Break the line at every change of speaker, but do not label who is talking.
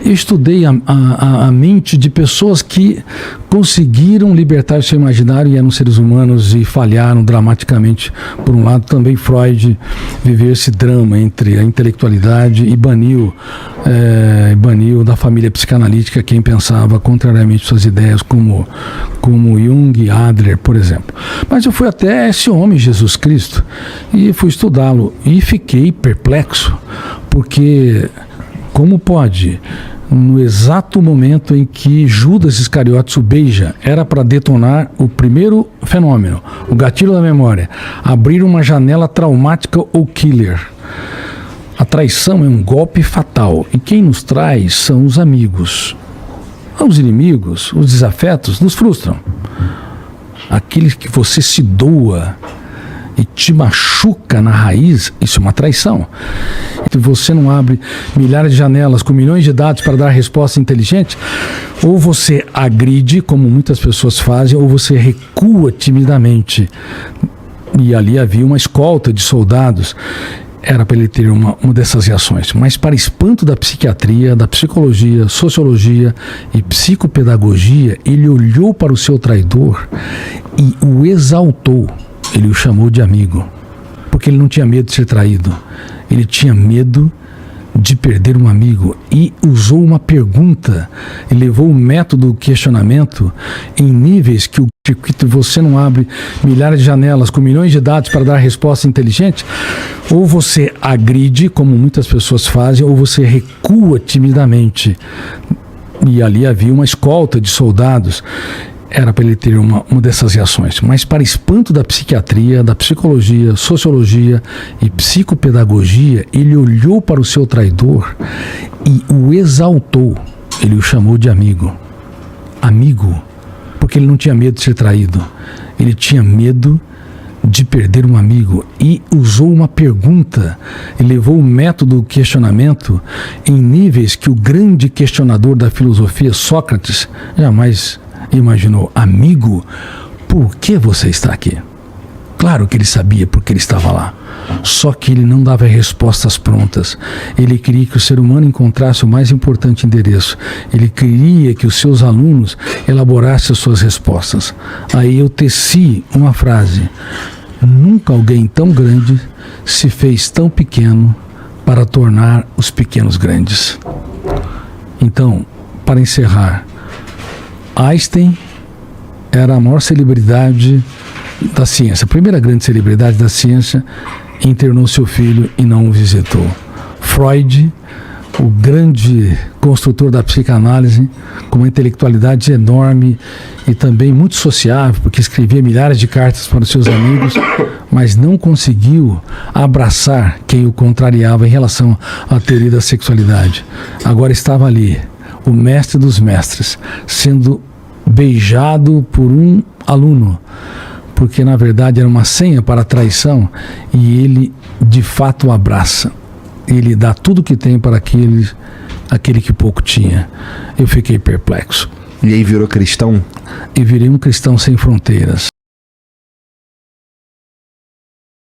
Eu estudei a mente de pessoas que conseguiram libertar o seu imaginário e eram seres humanos e falharam dramaticamente. Por um lado, também Freud viveu esse drama entre a intelectualidade e baniu da família psicanalítica quem pensava contrariamente suas ideias, como Jung, Adler, por exemplo. Mas eu fui até esse homem, Jesus Cristo, e fui estudá-lo e fiquei perplexo, porque como pode, no exato momento em que Judas Iscariotes o beija, era para detonar o primeiro fenômeno, o gatilho da memória, abrir uma janela traumática ou killer. A traição é um golpe fatal e quem nos traz são os amigos. Os inimigos, os desafetos, nos frustram. Aqueles que você se doa e te machuca na raiz, isso é uma traição. Se você não abre milhares de janelas com milhões de dados para dar resposta inteligente, ou você agride, como muitas pessoas fazem, ou você recua timidamente. E ali havia uma escolta de soldados. Era para ele ter uma dessas reações. Mas para espanto da psiquiatria, da psicologia, sociologia e psicopedagogia, ele olhou para o seu traidor e o exaltou. Ele o chamou de amigo, porque ele não tinha medo de ser traído. Ele tinha medo de perder um amigo e usou uma pergunta, e levou o método do questionamento em níveis que você não abre milhares de janelas com milhões de dados para dar resposta inteligente, ou você agride, como muitas pessoas fazem, ou você recua timidamente. E ali havia uma escolta de soldados. Era para ele ter uma dessas reações. Mas para espanto da psiquiatria, da psicologia, sociologia e psicopedagogia, ele olhou para o seu traidor e o exaltou. Ele o chamou de amigo. Amigo, porque ele não tinha medo de ser traído. Ele tinha medo de perder um amigo e usou uma pergunta e levou o método do questionamento em níveis que o grande questionador da filosofia, Sócrates, jamais imaginou. Amigo, por que você está aqui? Claro que ele sabia porque ele estava lá. Só que ele não dava respostas prontas. Ele queria que o ser humano encontrasse o mais importante endereço. Ele queria que os seus alunos elaborassem as suas respostas. Aí eu teci uma frase: nunca alguém tão grande se fez tão pequeno para tornar os pequenos grandes. Então, para encerrar, Einstein era a maior celebridade da ciência, a primeira grande celebridade da ciência, internou seu filho e não o visitou. Freud, o grande construtor da psicanálise, com uma intelectualidade enorme e também muito sociável, porque escrevia milhares de cartas para os seus amigos, mas não conseguiu abraçar quem o contrariava em relação à teoria da sexualidade. Agora estava ali, o mestre dos mestres, sendo beijado por um aluno, porque na verdade era uma senha para a traição, e ele de fato o abraça. Ele dá tudo que tem para aquele que pouco tinha. Eu fiquei perplexo.
E aí virou cristão?
E virei um cristão sem fronteiras.